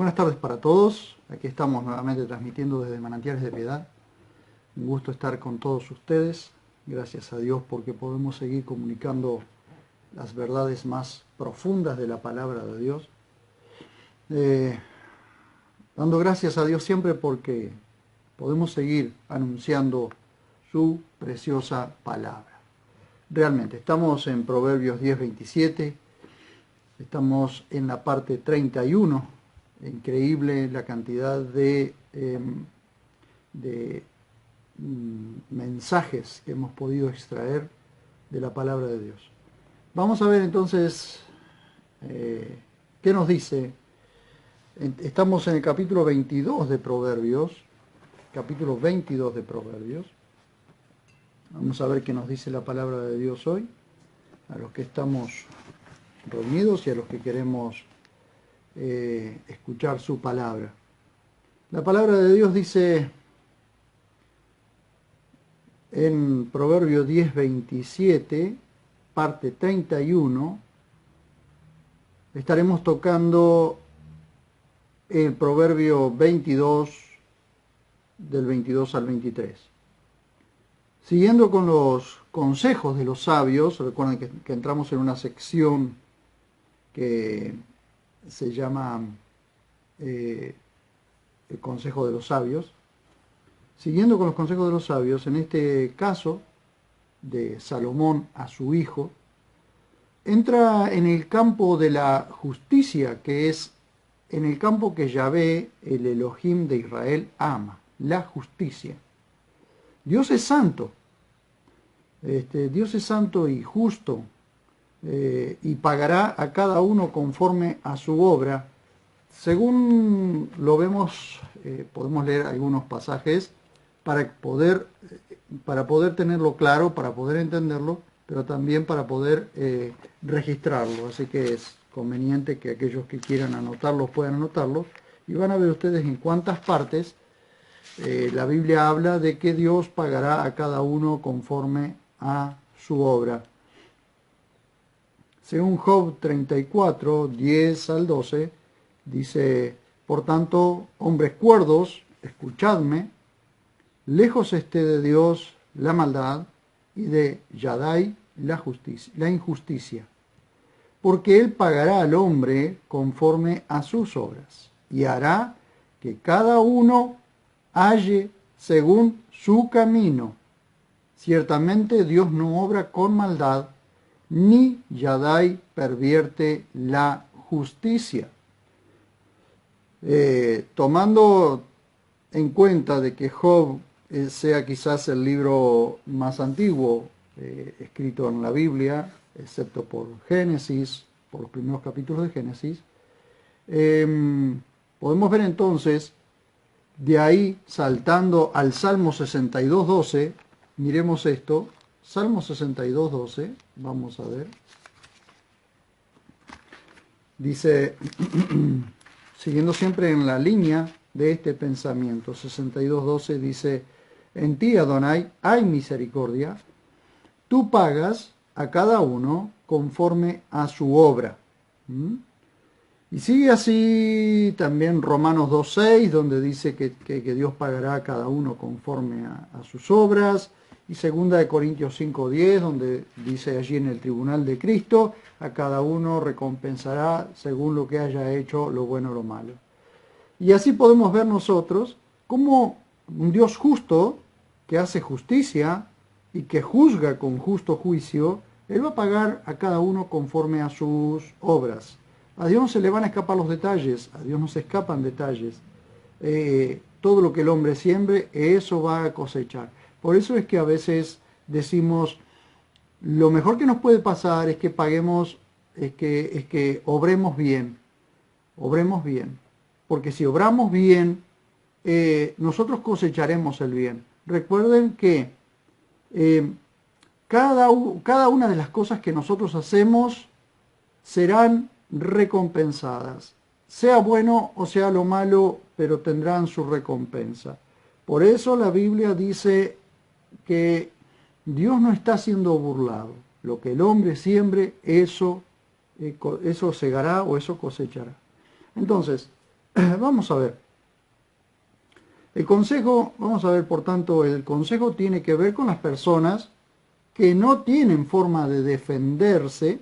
Buenas tardes para todos. Aquí estamos nuevamente transmitiendo desde Manantiales de Piedad. Un gusto estar con todos ustedes. Gracias a Dios porque podemos seguir comunicando las verdades más profundas de la palabra de Dios. Dando gracias a Dios siempre porque podemos seguir anunciando su preciosa palabra. Realmente, estamos en Proverbios 10:27, estamos en la parte 31. Increíble la cantidad de mensajes que hemos podido extraer de la palabra de Dios. Vamos a ver entonces qué nos dice. Estamos en el capítulo 22 de Proverbios, capítulo 22 de Proverbios. Vamos a ver qué nos dice la palabra de Dios hoy, a los que estamos reunidos y a los que queremos escuchar su palabra. La palabra de Dios dice en Proverbio 10:27, parte 31, estaremos tocando el Proverbio 22, del 22 al 23. Siguiendo con los consejos de los sabios, recuerden que entramos en una sección que se llama el consejo de los sabios. Siguiendo con los consejos de los sabios, en este caso de Salomón a su hijo, entra en el campo de la justicia, que es en el campo que Yahvé, el Elohim de Israel, ama, la justicia. Dios es santo, Dios es santo y justo, y pagará a cada uno conforme a su obra. Según lo vemos, podemos leer algunos pasajes para poder tenerlo claro, para poder entenderlo, pero también para poder registrarlo. Así que es conveniente que aquellos que quieran anotarlos puedan anotarlos. Y van a ver ustedes en cuántas partes la Biblia habla de que Dios pagará a cada uno conforme a su obra. Según Job 34, 10 al 12, dice: por tanto, hombres cuerdos, escuchadme, lejos esté de Dios la maldad y de Yahvé la injusticia, porque Él pagará al hombre conforme a sus obras, y hará que cada uno halle según su camino. Ciertamente Dios no obra con maldad, ni Yahvé pervierte la justicia. Tomando en cuenta de que Job sea quizás el libro más antiguo escrito en la Biblia, excepto por Génesis, por los primeros capítulos de Génesis, podemos ver entonces, de ahí saltando al Salmo 62:12, miremos esto, Salmo 62:12, vamos a ver, dice, siguiendo siempre en la línea de este pensamiento, 62:12 dice: en ti, Adonai, hay misericordia, tú pagas a cada uno conforme a su obra. Y sigue así también Romanos 2:6, donde dice que Dios pagará a cada uno conforme a sus obras. Y 2 Corintios 5:10, donde dice allí en el tribunal de Cristo, a cada uno recompensará según lo que haya hecho, lo bueno o lo malo. Y así podemos ver nosotros como un Dios justo, que hace justicia y que juzga con justo juicio, Él va a pagar a cada uno conforme a sus obras. A Dios no se le van a escapar los detalles, a Dios no se escapan detalles. Todo lo que el hombre siembre, eso va a cosechar. Por eso es que a veces decimos, lo mejor que nos puede pasar es que paguemos, es que obremos bien. Obremos bien. Porque si obramos bien, nosotros cosecharemos el bien. Recuerden que cada una de las cosas que nosotros hacemos serán recompensadas. Sea bueno o sea lo malo, pero tendrán su recompensa. Por eso la Biblia dice que Dios no está siendo burlado. Lo que el hombre siembre, eso segará o eso cosechará. Entonces, Vamos a ver. El consejo, vamos a ver, por tanto, el consejo tiene que ver con las personas que no tienen forma de defenderse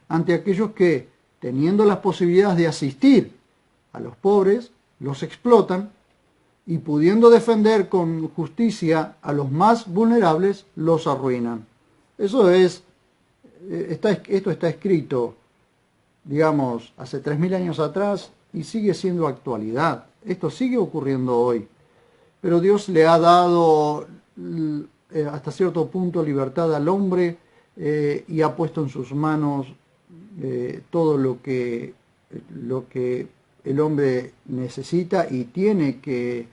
ante aquellos que, teniendo las posibilidades de asistir a los pobres, los explotan y pudiendo defender con justicia a los más vulnerables, los arruinan. Eso es, esto está escrito, digamos, hace 3000 años atrás y sigue siendo actualidad. Esto sigue ocurriendo hoy. Pero Dios le ha dado hasta cierto punto libertad al hombre y ha puesto en sus manos todo lo que el hombre necesita y tiene que,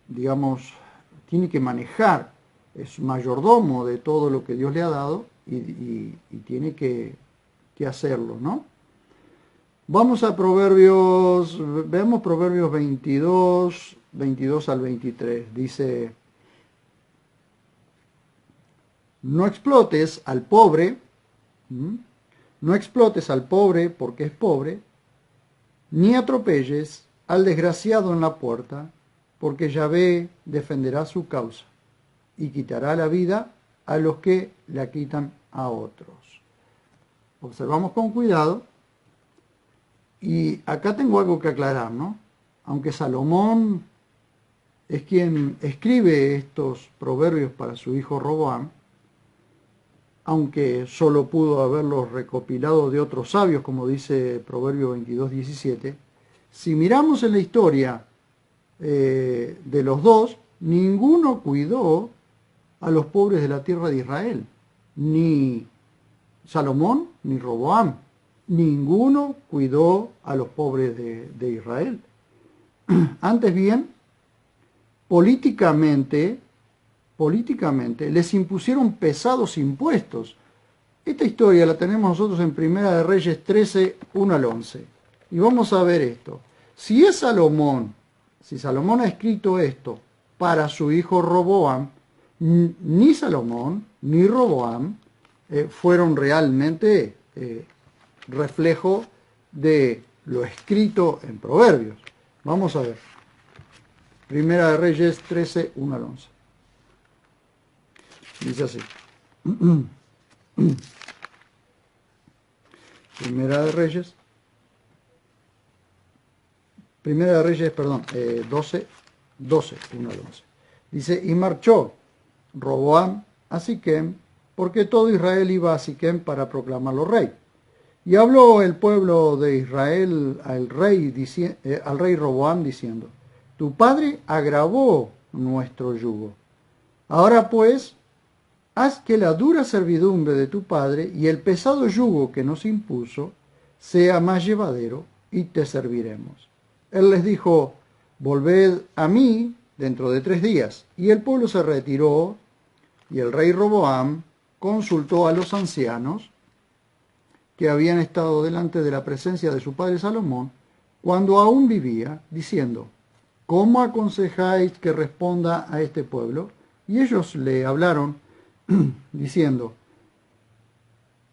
digamos, tiene que manejar. Es mayordomo de todo lo que Dios le ha dado y tiene que hacerlo, ¿no? Vamos a Proverbios, veamos Proverbios 22 al 23. Dice, no explotes al pobre, no explotes al pobre porque es pobre, ni atropelles al desgraciado en la puerta, porque Yahvé defenderá su causa y quitará la vida a los que la quitan a otros. Observamos con cuidado. Y acá tengo algo que aclarar, ¿no? Aunque Salomón es quien escribe estos proverbios para su hijo Roboam, aunque solo pudo haberlos recopilado de otros sabios, como dice Proverbio 22:17, si miramos en la historia de los dos, ninguno cuidó a los pobres de la tierra de Israel, ni Salomón ni Roboam. Ninguno cuidó a los pobres de Israel. Antes bien, políticamente les impusieron pesados impuestos. Esta historia la tenemos nosotros en Primera de Reyes 13, 1 al 11. Y vamos a ver esto. Si Salomón ha escrito esto para su hijo Roboam, ni Salomón ni Roboam fueron realmente reflejo de lo escrito en Proverbios. Vamos a ver. Primera de Reyes 13, 1 al 11. Dice así. Primera de Reyes, 12, 1 al 11. Dice, y marchó Roboam a Siquem, porque todo Israel iba a Siquem para proclamarlo rey. Y habló el pueblo de Israel al rey Roboam diciendo, tu padre agravó nuestro yugo. Ahora pues, haz que la dura servidumbre de tu padre y el pesado yugo que nos impuso sea más llevadero y te serviremos. Él les dijo, volved a mí dentro de 3 días. Y el pueblo se retiró y el rey Roboam consultó a los ancianos que habían estado delante de la presencia de su padre Salomón, cuando aún vivía, diciendo, ¿cómo aconsejáis que responda a este pueblo? Y ellos le hablaron, diciendo,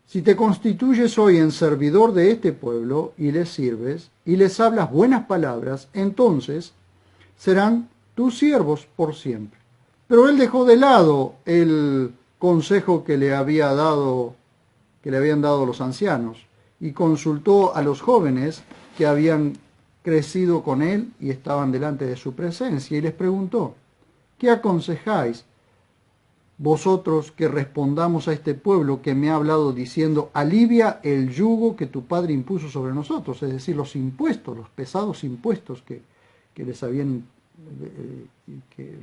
si te constituyes hoy en servidor de este pueblo, y les sirves, y les hablas buenas palabras, entonces serán tus siervos por siempre. Pero él dejó de lado el consejo que le habían dado los ancianos, y consultó a los jóvenes que habían crecido con él y estaban delante de su presencia, y les preguntó, ¿qué aconsejáis vosotros que respondamos a este pueblo que me ha hablado diciendo, alivia el yugo que tu padre impuso sobre nosotros? Es decir, los impuestos, los pesados impuestos que les habían,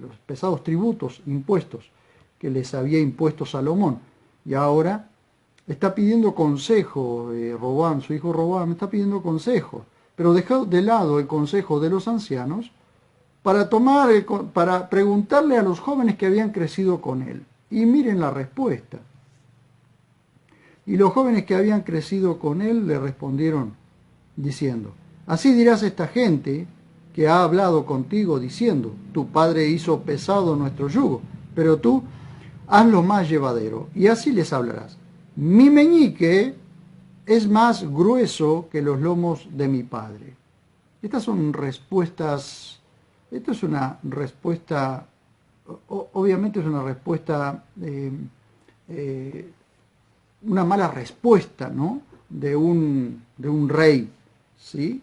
los pesados tributos, impuestos que les había impuesto Salomón. Y ahora está pidiendo consejo, Roboam, su hijo Roboam, está pidiendo consejo, pero dejó de lado el consejo de los ancianos para preguntarle a los jóvenes que habían crecido con él. Y miren la respuesta. Y los jóvenes que habían crecido con él le respondieron diciendo, así dirás a esta gente que ha hablado contigo diciendo, tu padre hizo pesado nuestro yugo, pero tú hazlo más llevadero. Y así les hablarás. Mi meñique es más grueso que los lomos de mi padre. Estas son respuestas, esto es una respuesta, obviamente es una respuesta, una mala respuesta, ¿no? De un rey, ¿sí?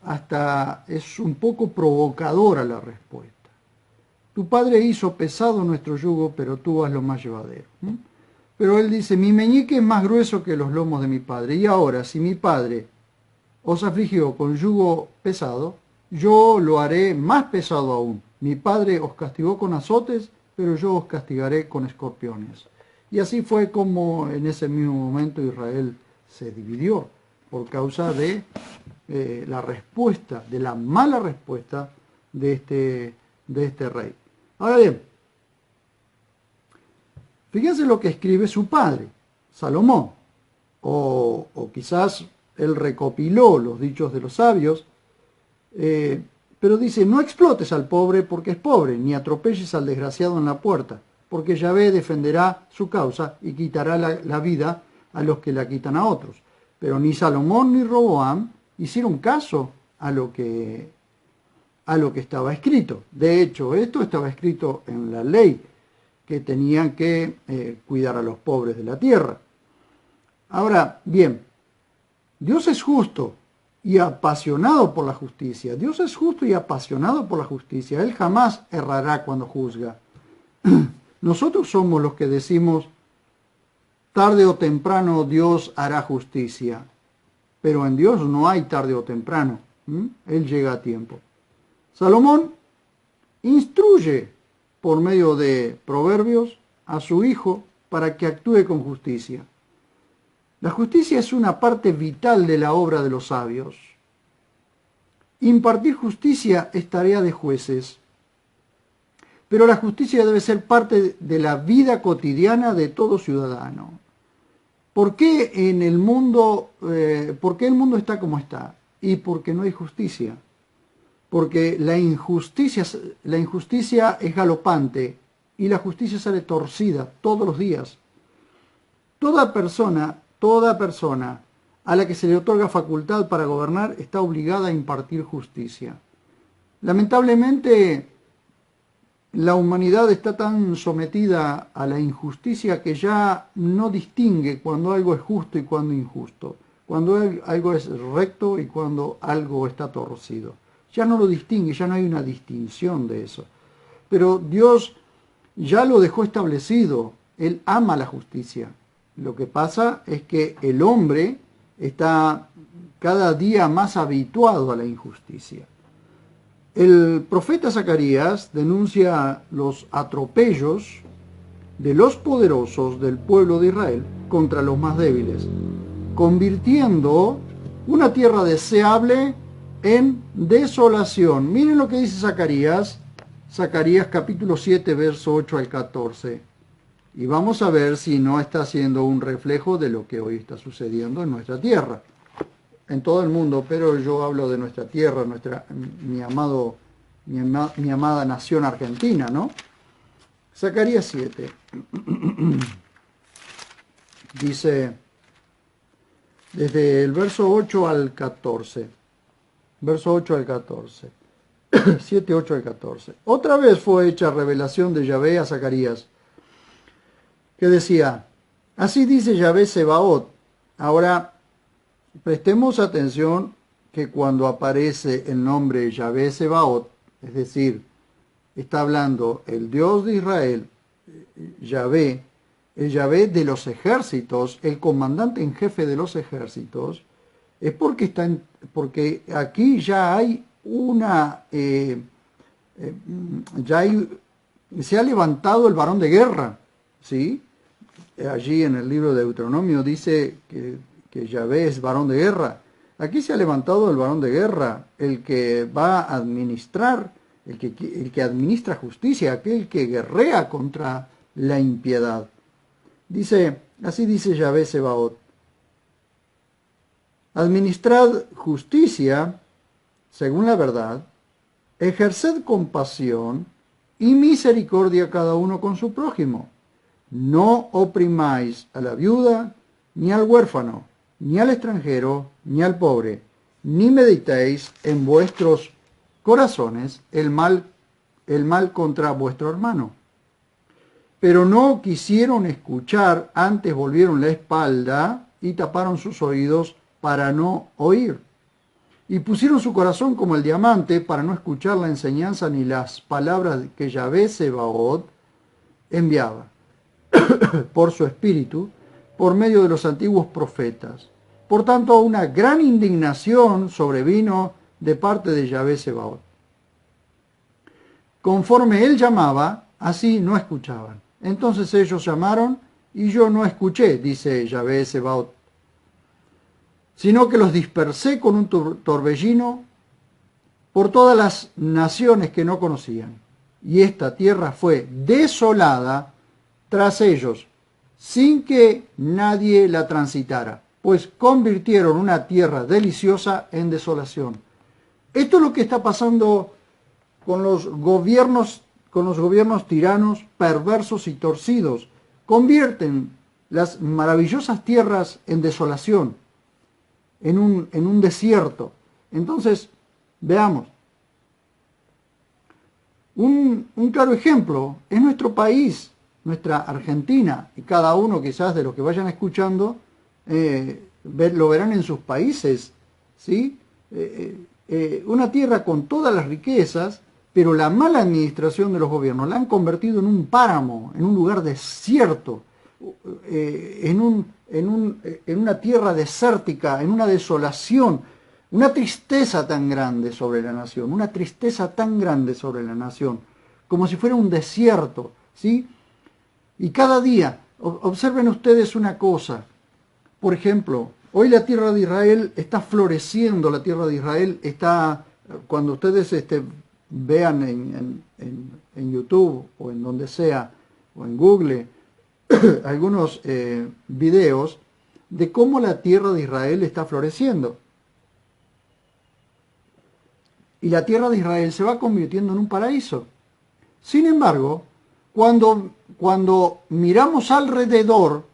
Hasta es un poco provocadora la respuesta. Tu padre hizo pesado nuestro yugo, pero tú hazlo más llevadero. Pero él dice, mi meñique es más grueso que los lomos de mi padre. Y ahora, si mi padre os afligió con yugo pesado, yo lo haré más pesado aún. Mi padre os castigó con azotes, pero yo os castigaré con escorpiones. Y así fue como en ese mismo momento Israel se dividió por causa de la respuesta, de la mala respuesta de este rey. Ahora bien, fíjense lo que escribe su padre, Salomón, o quizás él recopiló los dichos de los sabios, pero dice, no explotes al pobre porque es pobre, ni atropelles al desgraciado en la puerta, porque Yahvé defenderá su causa y quitará la vida a los que la quitan a otros. Pero ni Salomón ni Roboam hicieron caso a lo que estaba escrito. De hecho, esto estaba escrito en la ley, que tenían que cuidar a los pobres de la tierra. Ahora, bien, Dios es justo y apasionado por la justicia. Dios es justo y apasionado por la justicia. Él jamás errará cuando juzga. Nosotros somos los que decimos, tarde o temprano Dios hará justicia. Pero en Dios no hay tarde o temprano. Él llega a tiempo. Salomón instruye por medio de proverbios a su hijo para que actúe con justicia. La justicia es una parte vital de la obra de los sabios. Impartir justicia es tarea de jueces, pero la justicia debe ser parte de la vida cotidiana de todo ciudadano. ¿Por qué en el mundo, por qué el mundo está como está? Y porque no hay justicia. Porque la injusticia es galopante y la justicia sale torcida todos los días. Toda persona a la que se le otorga facultad para gobernar está obligada a impartir justicia. Lamentablemente, la humanidad está tan sometida a la injusticia que ya no distingue cuando algo es justo y cuando injusto, cuando algo es recto y cuando algo está torcido. Ya no lo distingue, ya no hay una distinción de eso. Pero Dios ya lo dejó establecido, Él ama la justicia. Lo que pasa es que el hombre está cada día más habituado a la injusticia. El profeta Zacarías denuncia los atropellos de los poderosos del pueblo de Israel contra los más débiles, convirtiendo una tierra deseable en desolación. Miren lo que dice Zacarías, Zacarías capítulo 7, verso 8 al 14. Y vamos a ver si no está siendo un reflejo de lo que hoy está sucediendo en nuestra tierra. En todo el mundo, pero yo hablo de nuestra tierra, mi amada nación argentina, ¿no? Zacarías 7. Dice, desde el verso 8 al 14. Verso 8 al 14. 7, 8 al 14. Otra vez fue hecha revelación de Yahvé a Zacarías, que decía, así dice Yahvé Sebaot. Ahora, prestemos atención que cuando aparece el nombre Yahvé Sebaot, es decir, está hablando el Dios de Israel, Yahvé, el Yahvé de los ejércitos, el comandante en jefe de los ejércitos, es porque aquí ya hay se ha levantado el varón de guerra, ¿sí? Allí en el libro de Deuteronomio dice que Yahvé es varón de guerra. Aquí se ha levantado el varón de guerra, el que va a administrar, el que administra justicia, aquel que guerrea contra la impiedad. Dice, así dice Yahvé Sebaot, administrad justicia según la verdad, ejerced compasión y misericordia cada uno con su prójimo. No oprimáis a la viuda, ni al huérfano, ni al extranjero, ni al pobre, ni meditéis en vuestros corazones el mal contra vuestro hermano. Pero no quisieron escuchar, antes volvieron la espalda y taparon sus oídos para no oír. Y pusieron su corazón como el diamante para no escuchar la enseñanza ni las palabras que Yahvé Sebaot enviaba por su espíritu, por medio de los antiguos profetas. Por tanto, una gran indignación sobrevino de parte de Yahvé Sebaot. Conforme él llamaba, así no escuchaban. Entonces ellos llamaron y yo no escuché, dice Yahvé Sebaot, sino que los dispersé con un torbellino por todas las naciones que no conocían. Y esta tierra fue desolada tras ellos, sin que nadie la transitara, pues convirtieron una tierra deliciosa en desolación. Esto es lo que está pasando con los gobiernos tiranos, perversos y torcidos. Convierten las maravillosas tierras en desolación, en un desierto. Entonces, veamos. Un claro ejemplo es nuestro país, nuestra Argentina, y cada uno quizás de los que vayan escuchando lo verán en sus países, ¿sí? Una tierra con todas las riquezas, pero la mala administración de los gobiernos la han convertido en un páramo, en un lugar desierto, en una tierra desértica, en una desolación, una tristeza tan grande sobre la nación, una tristeza tan grande sobre la nación, como si fuera un desierto, ¿sí? Y cada día, observen ustedes una cosa, por ejemplo, hoy la tierra de Israel está floreciendo, la tierra de Israel está, cuando ustedes vean en YouTube o en donde sea, o en Google, algunos videos de cómo la tierra de Israel está floreciendo. Y la tierra de Israel se va convirtiendo en un paraíso. Sin embargo, cuando miramos alrededor,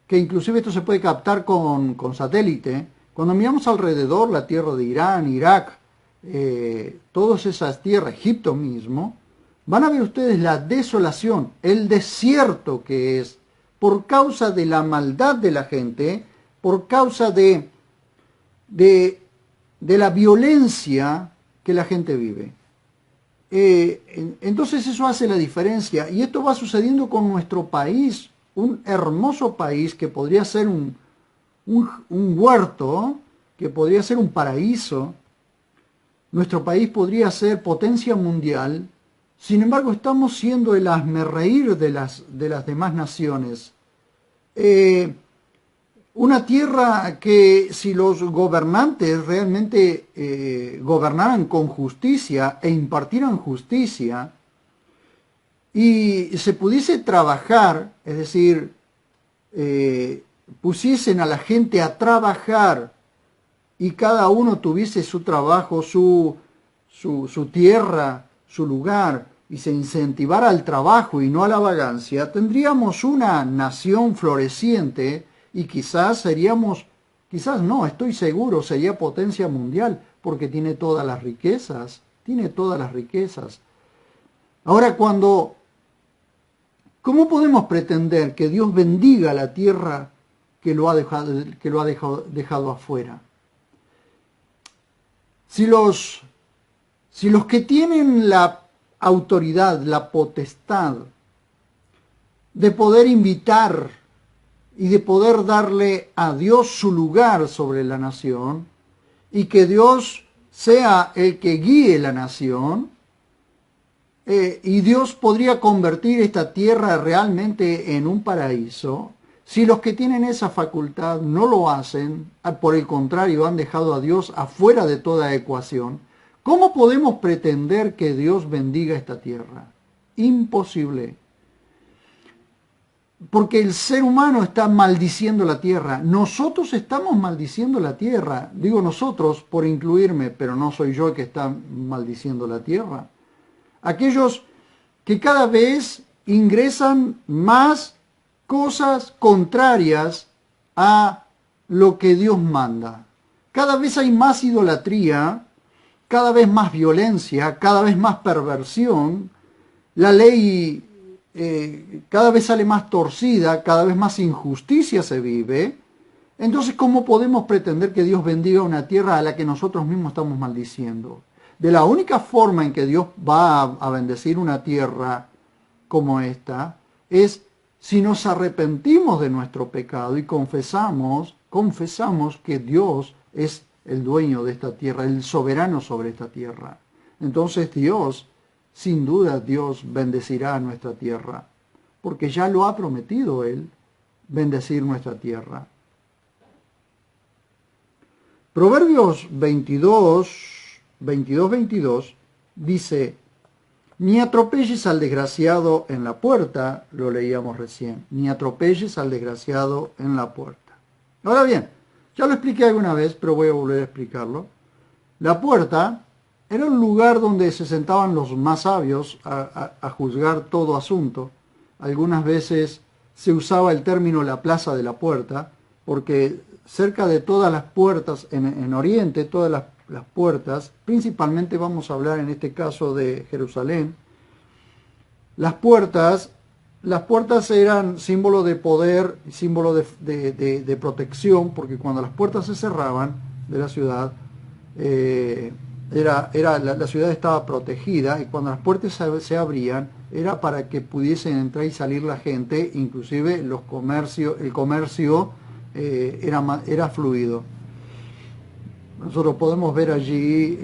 que inclusive esto se puede captar con satélite, cuando miramos alrededor la tierra de Irán, Irak, todas esas tierras, Egipto mismo, van a ver ustedes la desolación, el desierto que es, por causa de la maldad de la gente, por causa de la violencia que la gente vive. Entonces eso hace la diferencia, y esto va sucediendo con nuestro país, un hermoso país que podría ser un huerto, que podría ser un paraíso. Nuestro país podría ser potencia mundial. Sin embargo, estamos siendo el hazmerreír de las demás naciones. Una tierra que, si los gobernantes realmente gobernaran con justicia e impartieran justicia, y se pudiese trabajar, es decir, pusiesen a la gente a trabajar, y cada uno tuviese su trabajo, su tierra, su lugar, y se incentivara al trabajo y no a la vagancia, tendríamos una nación floreciente y quizás no, estoy seguro, sería potencia mundial, porque tiene todas las riquezas, Ahora, ¿cómo podemos pretender que Dios bendiga la tierra que lo ha dejado afuera? Si los que tienen la autoridad, la potestad de poder invitar y de poder darle a Dios su lugar sobre la nación, y que Dios sea el que guíe la nación, y Dios podría convertir esta tierra realmente en un paraíso, si los que tienen esa facultad no lo hacen, por el contrario, han dejado a Dios afuera de toda ecuación, ¿cómo podemos pretender que Dios bendiga esta tierra? Imposible. Porque el ser humano está maldiciendo la tierra. Nosotros estamos maldiciendo la tierra. Digo nosotros por incluirme, pero no soy yo el que está maldiciendo la tierra. Aquellos que cada vez ingresan más cosas contrarias a lo que Dios manda. Cada vez hay más idolatría, cada vez más violencia, cada vez más perversión. La ley cada vez sale más torcida, cada vez más injusticia se vive. Entonces, ¿cómo podemos pretender que Dios bendiga una tierra a la que nosotros mismos estamos maldiciendo? De la única forma en que Dios va a bendecir una tierra como esta es si nos arrepentimos de nuestro pecado y confesamos que Dios es el dueño de esta tierra, el soberano sobre esta tierra. Entonces Dios, sin duda, Dios bendecirá nuestra tierra, porque ya lo ha prometido Él, bendecir nuestra tierra. Proverbios 22 dice: ni atropelles al desgraciado en la puerta, lo leíamos recién, ni atropelles al desgraciado en la puerta. Ahora bien, ya lo expliqué alguna vez, pero voy a volver a explicarlo. La puerta era un lugar donde se sentaban los más sabios a juzgar todo asunto. Algunas veces se usaba el término la plaza de la puerta, porque cerca de todas las puertas, en Oriente, todas las puertas, principalmente vamos a hablar en este caso de Jerusalén, las puertas eran símbolo de poder, símbolo de protección, porque cuando las puertas se cerraban de la ciudad, la ciudad estaba protegida, y cuando las puertas se abrían era para que pudiesen entrar y salir la gente, inclusive el comercio era fluido. Nosotros podemos ver allí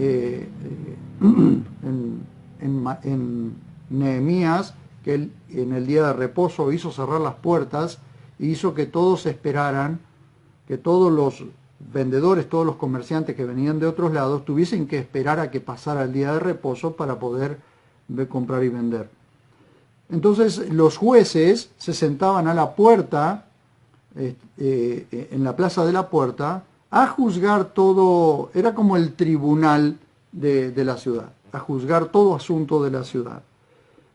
en Nehemías que él en el día de reposo hizo cerrar las puertas y hizo que todos esperaran, que todos los vendedores, todos los comerciantes que venían de otros lados tuviesen que esperar a que pasara el día de reposo para poder comprar y vender. Entonces los jueces se sentaban a la puerta, en la plaza de la puerta, a juzgar todo, era como el tribunal de la ciudad, a juzgar todo asunto de la ciudad.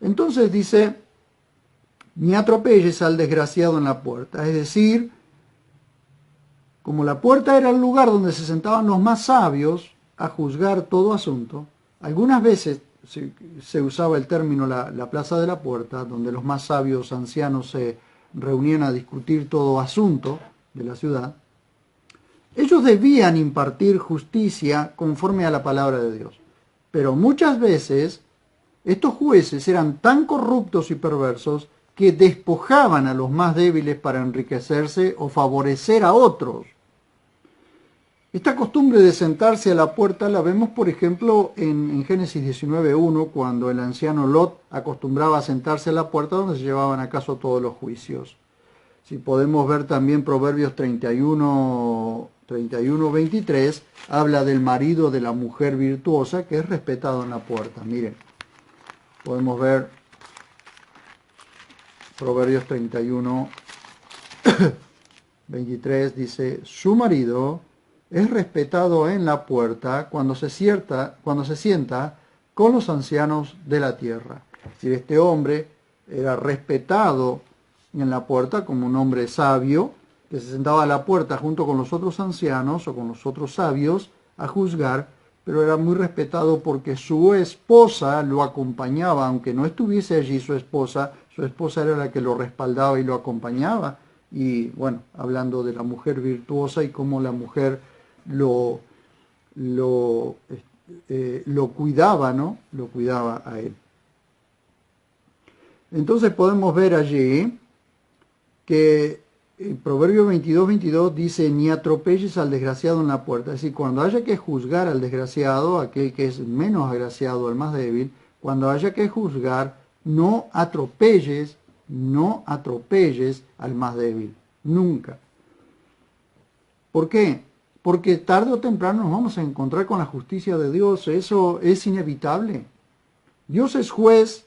Entonces dice: ni atropelles al desgraciado en la puerta. Es decir, como la puerta era el lugar donde se sentaban los más sabios a juzgar todo asunto, algunas veces se usaba el término la plaza de la puerta, donde los más sabios ancianos se reunían a discutir todo asunto de la ciudad. Ellos debían impartir justicia conforme a la palabra de Dios. Pero muchas veces estos jueces eran tan corruptos y perversos que despojaban a los más débiles para enriquecerse o favorecer a otros. Esta costumbre de sentarse a la puerta la vemos, por ejemplo, en Génesis 19:1, cuando el anciano Lot acostumbraba a sentarse a la puerta donde se llevaban a cabo todos los juicios. Si podemos ver también Proverbios 31:23, habla del marido de la mujer virtuosa que es respetado en la puerta. Miren, podemos ver Proverbios 31:23, dice: su marido es respetado en la puerta cuando se sienta con los ancianos de la tierra. Es decir, este hombre era respetado en la puerta como un hombre sabio, que se sentaba a la puerta junto con los otros ancianos o con los otros sabios a juzgar, pero era muy respetado porque su esposa lo acompañaba, aunque no estuviese allí su esposa era la que lo respaldaba y lo acompañaba. Y bueno, hablando de la mujer virtuosa y cómo la mujer lo cuidaba, ¿no? Lo cuidaba a él. Entonces podemos ver allí que el Proverbio 22:22 dice: ni atropelles al desgraciado en la puerta. Es decir, cuando haya que juzgar al desgraciado, aquel que es menos agraciado, al más débil, cuando haya que juzgar, no atropelles al más débil. Nunca. ¿Por qué? Porque tarde o temprano nos vamos a encontrar con la justicia de Dios. Eso es inevitable. Dios es juez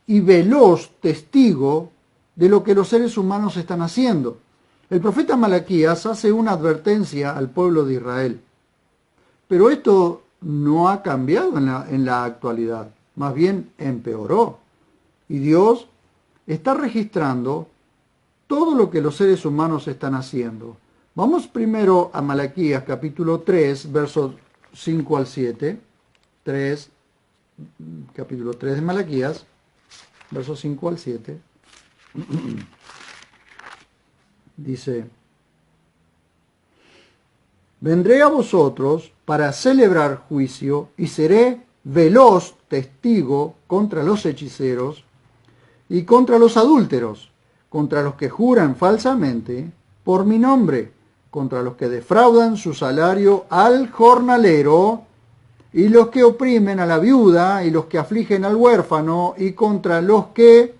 y veloz testigo de lo que los seres humanos están haciendo. El profeta Malaquías hace una advertencia al pueblo de Israel. Pero esto no ha cambiado en la actualidad. Más bien empeoró. Y Dios está registrando todo lo que los seres humanos están haciendo. Vamos primero a Malaquías capítulo 3, versos 5 al 7. Capítulo 3 de Malaquías, versos 5 al 7. Dice: vendré a vosotros para celebrar juicio y seré veloz testigo contra los hechiceros y contra los adúlteros, contra los que juran falsamente por mi nombre, contra los que defraudan su salario al jornalero y los que oprimen a la viuda y los que afligen al huérfano, y contra los que,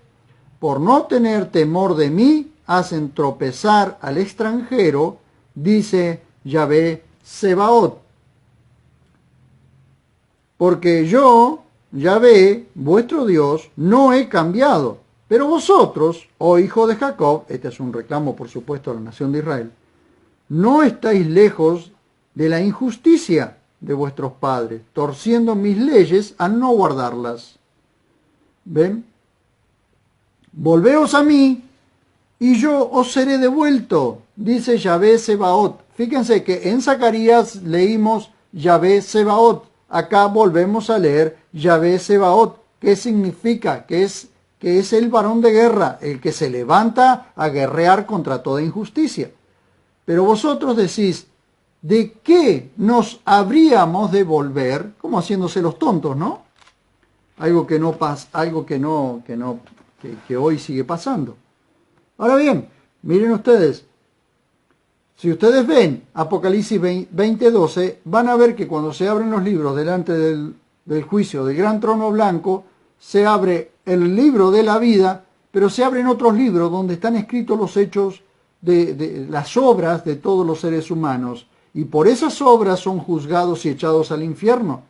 por no tener temor de mí, hacen tropezar al extranjero, dice Yahvé Sebaot. Porque yo, Yahvé, vuestro Dios, no he cambiado. Pero vosotros, oh hijo de Jacob, este es un reclamo por supuesto a la nación de Israel, no estáis lejos de la injusticia de vuestros padres, torciendo mis leyes al no guardarlas. ¿Ven? Volveos a mí, y yo os seré devuelto, dice Yahvé Sebaot. Fíjense que en Zacarías leímos Yahvé Sebaot. Acá volvemos a leer Yahvé Sebaot. ¿Qué significa? Que es el varón de guerra, el que se levanta a guerrear contra toda injusticia. Pero vosotros decís, ¿de qué nos habríamos de volver? Como haciéndose los tontos, ¿no? Algo que no pasa, algo que hoy sigue pasando. Ahora bien, miren ustedes, si ustedes ven Apocalipsis 20:12, van a ver que cuando se abren los libros delante del juicio del gran trono blanco, se abre el libro de la vida, pero se abren otros libros donde están escritos los hechos de las obras de todos los seres humanos. Y por esas obras son juzgados y echados al infierno.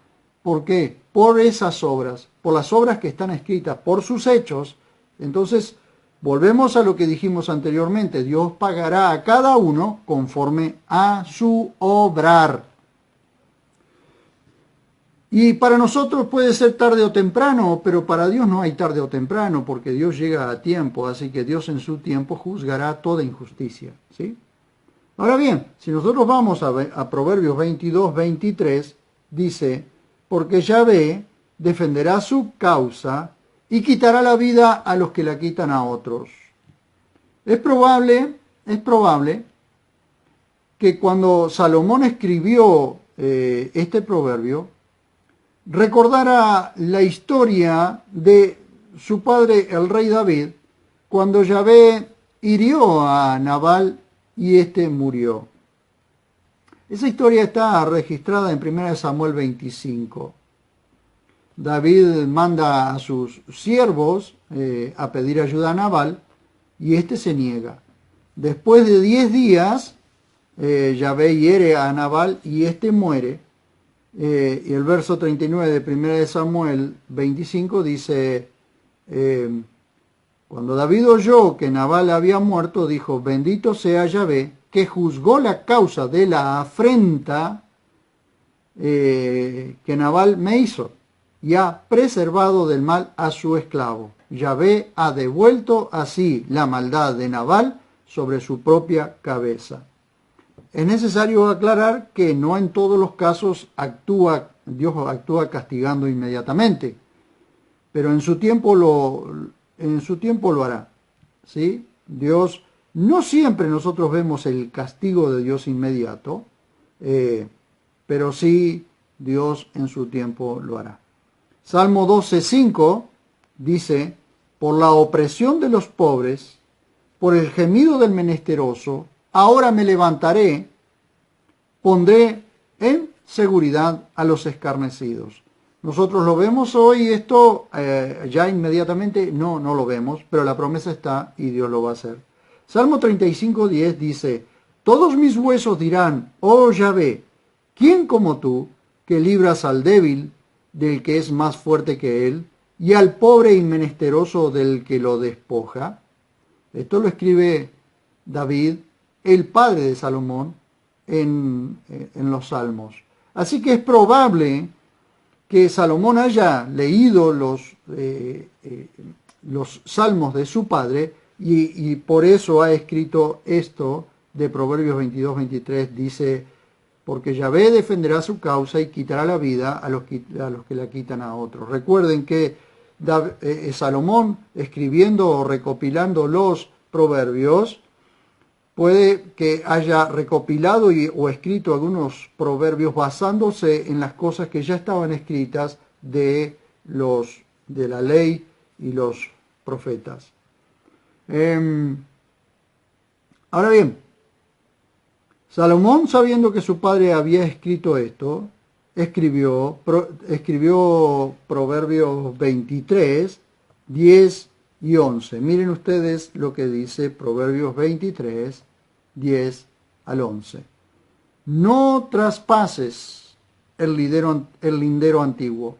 ¿Por qué? Por esas obras, por las obras que están escritas, por sus hechos. Entonces, volvemos a lo que dijimos anteriormente. Dios pagará a cada uno conforme a su obrar. Y para nosotros puede ser tarde o temprano, pero para Dios no hay tarde o temprano, porque Dios llega a tiempo, así que Dios en su tiempo juzgará toda injusticia, ¿sí? Ahora bien, si nosotros vamos a Proverbios 22:23, dice: porque Yahvé defenderá su causa y quitará la vida a los que la quitan a otros. Es probable que cuando Salomón escribió este proverbio, recordara la historia de su padre, el rey David, cuando Yahvé hirió a Nabal y éste murió. Esa historia está registrada en 1 Samuel 25. David manda a sus siervos a pedir ayuda a Nabal y éste se niega. Después de 10 días, Yahvé hiere a Nabal y éste muere. Y el verso 39 de 1 Samuel 25 dice: cuando David oyó que Nabal había muerto, dijo: bendito sea Yahvé, que juzgó la causa de la afrenta que Nabal me hizo, y ha preservado del mal a su esclavo. Yahvé ha devuelto así la maldad de Nabal sobre su propia cabeza. Es necesario aclarar que no en todos los casos Dios actúa castigando inmediatamente, pero en su tiempo lo hará, ¿sí? Dios, no siempre nosotros vemos el castigo de Dios inmediato, pero sí Dios en su tiempo lo hará. Salmo 12:5 dice: por la opresión de los pobres, por el gemido del menesteroso, ahora me levantaré, pondré en seguridad a los escarnecidos. Nosotros lo vemos hoy, esto ya inmediatamente no lo vemos, pero la promesa está y Dios lo va a hacer. Salmo 35:10 dice: todos mis huesos dirán: oh Yahvé, ¿quién como tú, que libras al débil del que es más fuerte que él, y al pobre y menesteroso del que lo despoja? Esto lo escribe David, el padre de Salomón, en los Salmos. Así que es probable que Salomón haya leído los Salmos de su padre y por eso ha escrito esto de Proverbios 22-23, dice, porque Yahvé defenderá su causa y quitará la vida a los que la quitan a otros. Recuerden que Salomón, escribiendo o recopilando los proverbios, puede que haya recopilado o escrito algunos proverbios basándose en las cosas que ya estaban escritas de la ley y los profetas. Ahora bien, Salomón, sabiendo que su padre había escrito esto, escribió Proverbios 23, 10 y 11. Miren ustedes lo que dice Proverbios 23, 10 al 11. No traspases el lindero antiguo,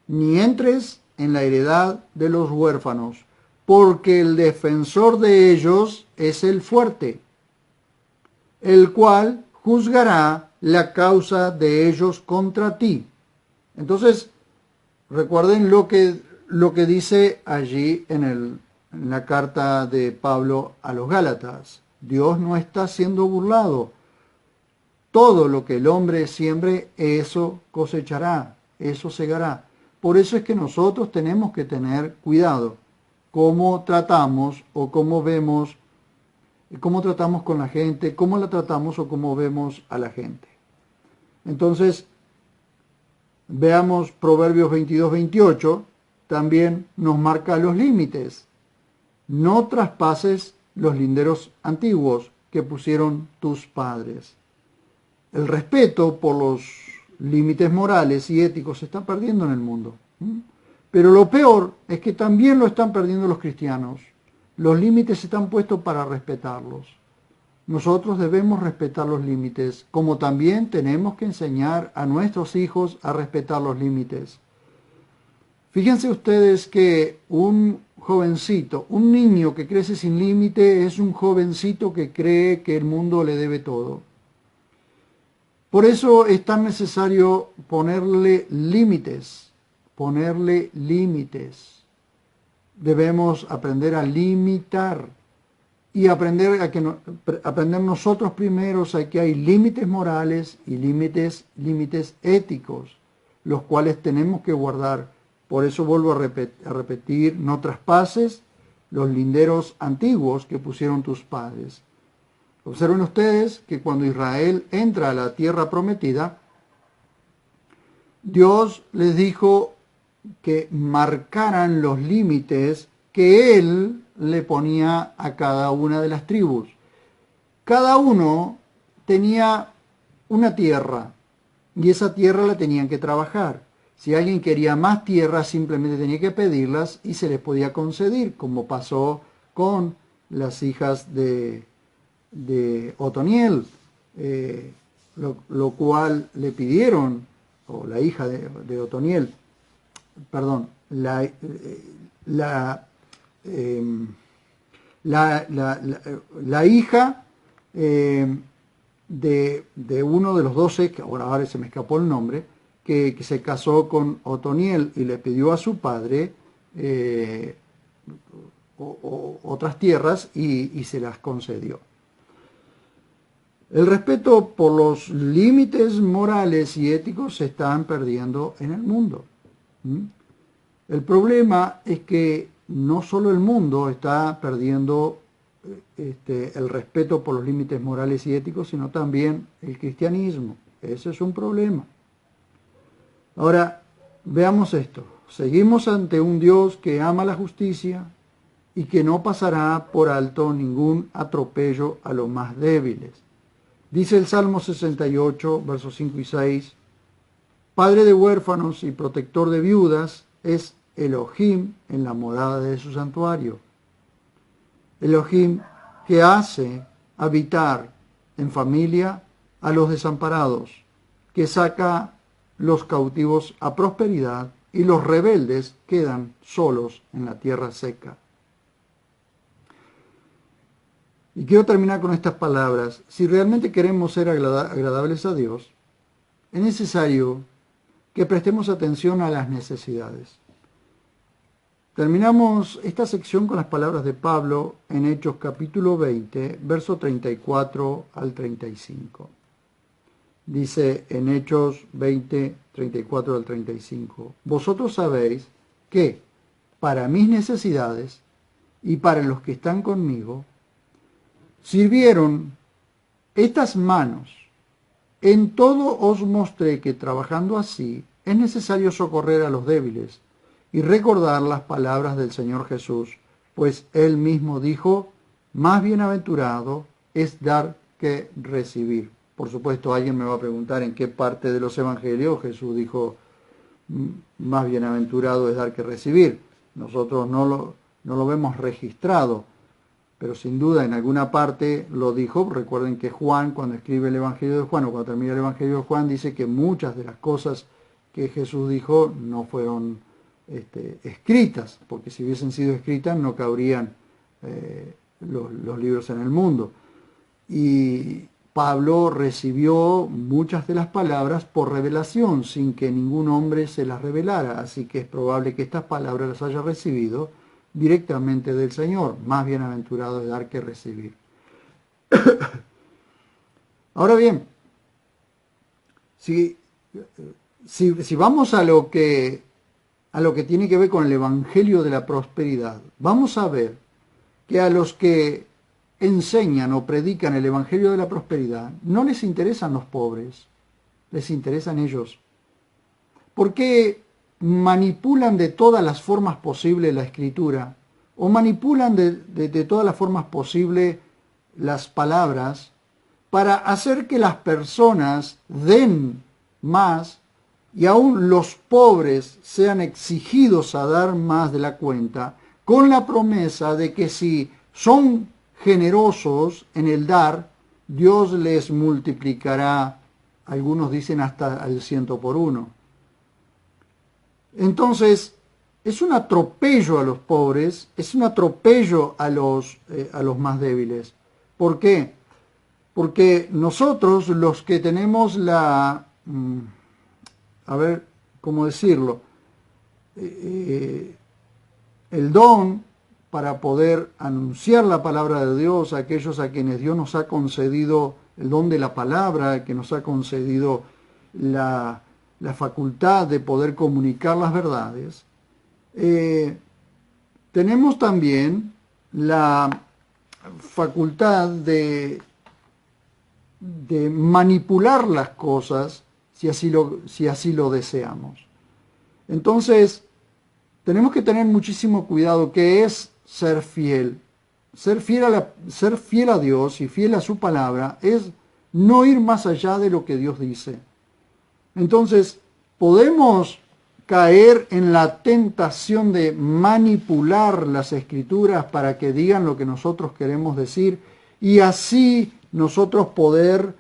ni entres en la heredad de los huérfanos, porque el defensor de ellos es el fuerte, el cual juzgará la causa de ellos contra ti. Entonces, recuerden lo que dice allí en la carta de Pablo a los Gálatas. Dios no está siendo burlado. Todo lo que el hombre siembre, eso cosechará, eso segará. Por eso es que nosotros tenemos que tener cuidado cómo tratamos o cómo vemos, cómo tratamos con la gente, cómo la tratamos o cómo vemos a la gente. Entonces, veamos Proverbios 22, 28, también nos marca los límites. No traspases los linderos antiguos que pusieron tus padres. El respeto por los límites morales y éticos se está perdiendo en el mundo. Pero lo peor es que también lo están perdiendo los cristianos. Los límites están puestos para respetarlos. Nosotros debemos respetar los límites, como también tenemos que enseñar a nuestros hijos a respetar los límites. Fíjense ustedes que un jovencito, un niño que crece sin límite es un jovencito que cree que el mundo le debe todo. Por eso es tan necesario ponerle límites, Debemos aprender a limitar y aprender nosotros primeros a que hay límites morales y límites éticos, los cuales tenemos que guardar. Por eso vuelvo a repetir, no traspases los linderos antiguos que pusieron tus padres. Observen ustedes que cuando Israel entra a la tierra prometida, Dios les dijo que marcaran los límites que Él le ponía a cada una de las tribus. Cada uno tenía una tierra y esa tierra la tenían que trabajar. Si alguien quería más tierra, simplemente tenía que pedirlas y se les podía conceder, como pasó con las hijas de Otoniel, lo cual le pidieron, o la hija de Otoniel, perdón, la hija de uno de los 12, que ahora se me escapó el nombre, que se casó con Otoniel y le pidió a su padre otras tierras y se las concedió. El respeto por los límites morales y éticos se están perdiendo en el mundo. El problema es que no solo el mundo está perdiendo el respeto por los límites morales y éticos, sino también el cristianismo. Ese es un problema. Ahora, veamos esto. Seguimos ante un Dios que ama la justicia y que no pasará por alto ningún atropello a los más débiles. Dice el Salmo 68, versos 5 y 6, Padre de huérfanos y protector de viudas es Elohim en la morada de su santuario. Elohim que hace habitar en familia a los desamparados, que saca los cautivos a prosperidad y los rebeldes quedan solos en la tierra seca. Y quiero terminar con estas palabras. Si realmente queremos ser agradables a Dios, es necesario que prestemos atención a las necesidades. Terminamos esta sección con las palabras de Pablo en Hechos capítulo 20, verso 34 al 35. Dice en Hechos 20, 34 al 35, vosotros sabéis que para mis necesidades y para los que están conmigo, sirvieron estas manos. En todo os mostré que trabajando así es necesario socorrer a los débiles y recordar las palabras del Señor Jesús, pues Él mismo dijo, más bienaventurado es dar que recibir. Por supuesto, alguien me va a preguntar en qué parte de los evangelios Jesús dijo, más bienaventurado es dar que recibir. Nosotros no lo vemos registrado, pero sin duda en alguna parte lo dijo. Recuerden que Juan, cuando escribe el Evangelio de Juan, o cuando termina el Evangelio de Juan, dice que muchas de las cosas que Jesús dijo no fueron escritas, porque si hubiesen sido escritas no cabrían los libros en el mundo. Y Pablo recibió muchas de las palabras por revelación, sin que ningún hombre se las revelara, así que es probable que estas palabras las haya recibido directamente del Señor. Más bienaventurado es dar que recibir. Ahora bien, si vamos a lo que tiene que ver con el Evangelio de la prosperidad, vamos a ver que a los que enseñan o predican el Evangelio de la prosperidad no les interesan los pobres, les interesan ellos. Porque manipulan de todas las formas posibles la escritura, o manipulan de todas las formas posibles las palabras, para hacer que las personas den más y aún los pobres sean exigidos a dar más de la cuenta, con la promesa de que si son generosos en el dar, Dios les multiplicará, algunos dicen hasta al 100 por 1. Entonces, es un atropello a los pobres, es un atropello a los más débiles. ¿Por qué? Porque nosotros, los que tenemos a ver, ¿cómo decirlo? El don para poder anunciar la palabra de Dios a aquellos a quienes Dios nos ha concedido el don de la palabra, que nos ha concedido la facultad de poder comunicar las verdades, tenemos también la facultad de manipular las cosas si así lo deseamos. Entonces, tenemos que tener muchísimo cuidado, que es ser fiel. Ser fiel a Dios y fiel a su palabra es no ir más allá de lo que Dios dice. Entonces, podemos caer en la tentación de manipular las escrituras para que digan lo que nosotros queremos decir y así nosotros poder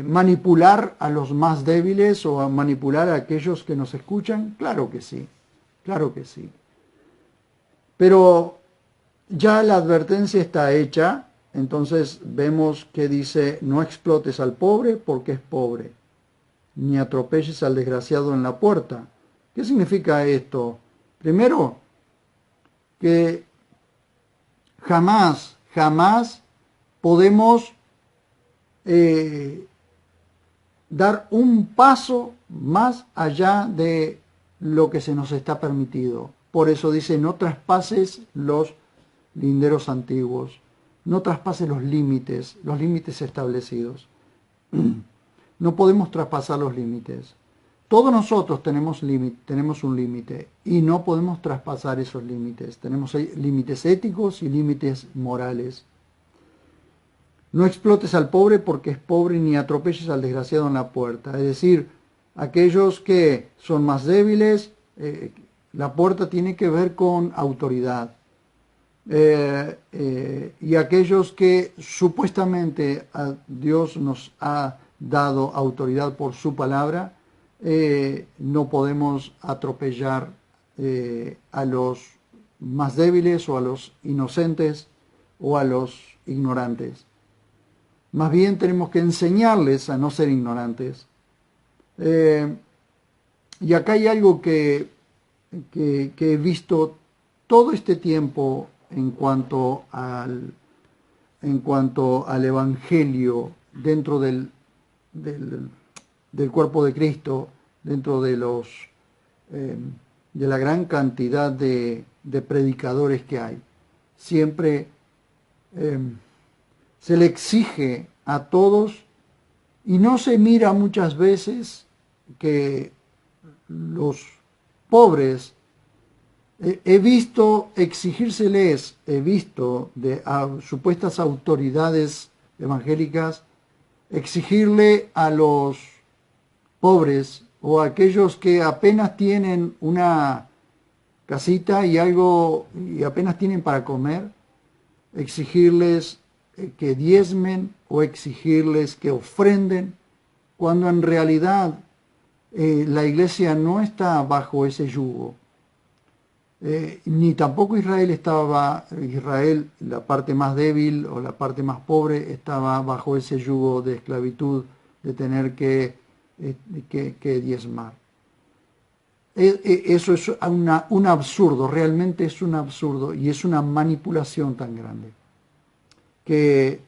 manipular a los más débiles o a manipular a aquellos que nos escuchan. Claro que sí, claro que sí. Pero ya la advertencia está hecha, entonces vemos que dice, no explotes al pobre porque es pobre, ni atropelles al desgraciado en la puerta. ¿Qué significa esto? Primero, que jamás podemos dar un paso más allá de lo que se nos está permitido. Por eso dice, no traspases los linderos antiguos, no traspases los límites establecidos. No podemos traspasar los límites. Todos nosotros tenemos un límite y no podemos traspasar esos límites. Tenemos límites éticos y límites morales. No explotes al pobre porque es pobre, ni atropelles al desgraciado en la puerta. Es decir, aquellos que son más débiles, la puerta tiene que ver con autoridad. Y aquellos que supuestamente a Dios nos ha dado autoridad por su palabra, no podemos atropellar a los más débiles o a los inocentes o a los ignorantes. Más bien tenemos que enseñarles a no ser ignorantes. Y acá hay algo que que he visto todo este tiempo en cuanto al Evangelio dentro del cuerpo de Cristo, dentro de de la gran cantidad de predicadores que hay. Siempre se le exige a todos y no se mira muchas veces que los pobres, he visto exigírseles, he visto de supuestas autoridades evangélicas exigirle a los pobres o a aquellos que apenas tienen una casita y apenas tienen para comer, exigirles que diezmen o exigirles que ofrenden, cuando en realidad la iglesia no está bajo ese yugo. Ni tampoco Israel, la parte más débil o la parte más pobre, estaba bajo ese yugo de esclavitud, de tener que diezmar. Eso es un absurdo, realmente es un absurdo, y es una manipulación tan grande que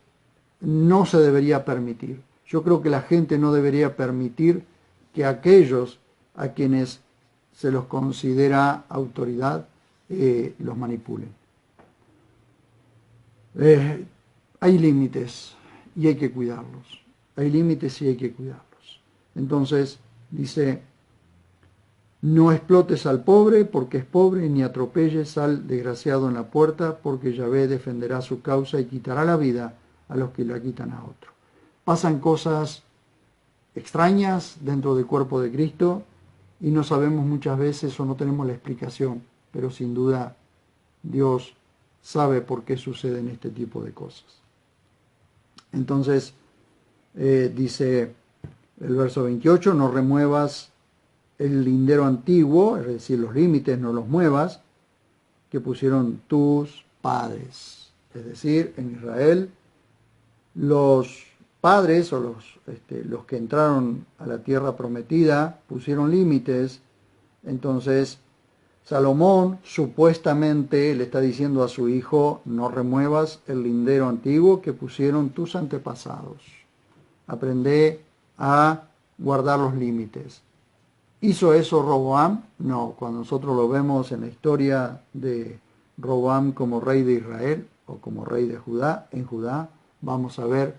no se debería permitir. Yo creo que la gente no debería permitir que aquellos a quienes se los considera autoridad los manipulen. Hay límites y hay que cuidarlos. Hay límites y hay que cuidarlos. Entonces dice: no explotes al pobre porque es pobre, ni atropelles al desgraciado en la puerta, porque Yahvé defenderá su causa y quitará la vida a los que la quitan a otro. Pasan cosas extrañas dentro del cuerpo de Cristo y no sabemos muchas veces o no tenemos la explicación, pero sin duda Dios sabe por qué suceden este tipo de cosas. Entonces dice el verso 28: no remuevas el lindero antiguo, es decir, los límites no los muevas, que pusieron tus padres. Es decir, en Israel los padres o los que entraron a la tierra prometida pusieron límites. Entonces Salomón supuestamente le está diciendo a su hijo: no remuevas el lindero antiguo que pusieron tus antepasados. Aprende a guardar los límites. ¿Hizo eso Roboam? No. Cuando nosotros lo vemos en la historia de Roboam como rey de Israel o como rey de Judá, en Judá, vamos a ver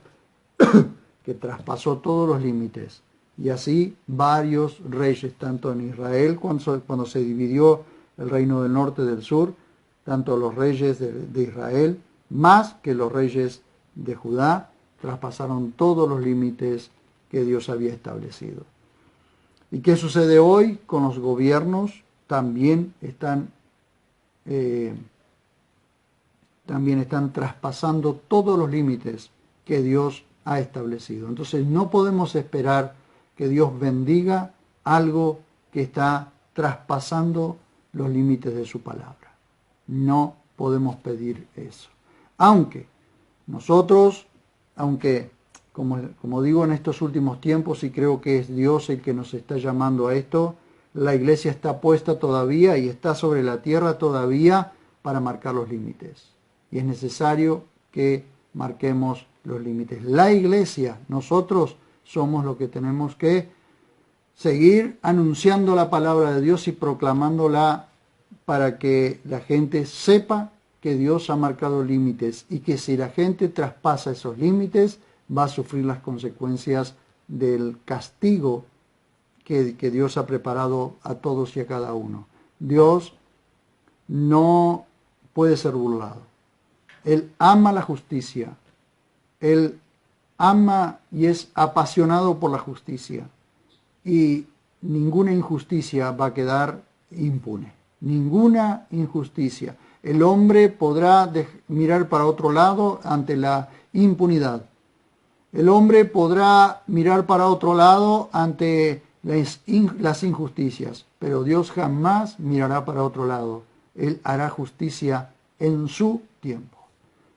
que traspasó todos los límites. Y así varios reyes, tanto en Israel, cuando se dividió el reino del norte y del sur, tanto los reyes de Israel, más que los reyes de Judá, traspasaron todos los límites que Dios había establecido. ¿Y qué sucede hoy con los gobiernos? También están traspasando todos los límites que Dios ha establecido. Entonces no podemos esperar que Dios bendiga algo que está traspasando los límites de su palabra. No podemos pedir eso. Aunque como digo en estos últimos tiempos, y creo que es Dios el que nos está llamando a esto, la iglesia está puesta todavía y está sobre la tierra todavía para marcar los límites. Y es necesario que marquemos los límites. La iglesia, nosotros somos los que tenemos que seguir anunciando la palabra de Dios y proclamándola para que la gente sepa que Dios ha marcado límites y que si la gente traspasa esos límites, va a sufrir las consecuencias del castigo que Dios ha preparado a todos y a cada uno. Dios no puede ser burlado. Él ama la justicia. Él ama y es apasionado por la justicia. Y ninguna injusticia va a quedar impune. Ninguna injusticia. El hombre podrá mirar para otro lado ante la impunidad. El hombre podrá mirar para otro lado ante las injusticias, pero Dios jamás mirará para otro lado. Él hará justicia en su tiempo.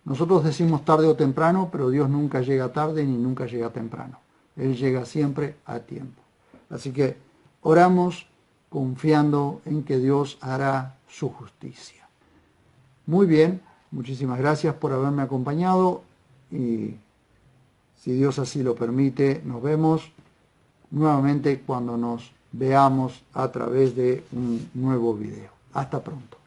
Nosotros decimos tarde o temprano, pero Dios nunca llega tarde ni nunca llega temprano. Él llega siempre a tiempo. Así que oramos confiando en que Dios hará su justicia. Muy bien, muchísimas gracias por haberme acompañado y si Dios así lo permite, nos vemos nuevamente cuando nos veamos a través de un nuevo video. Hasta pronto.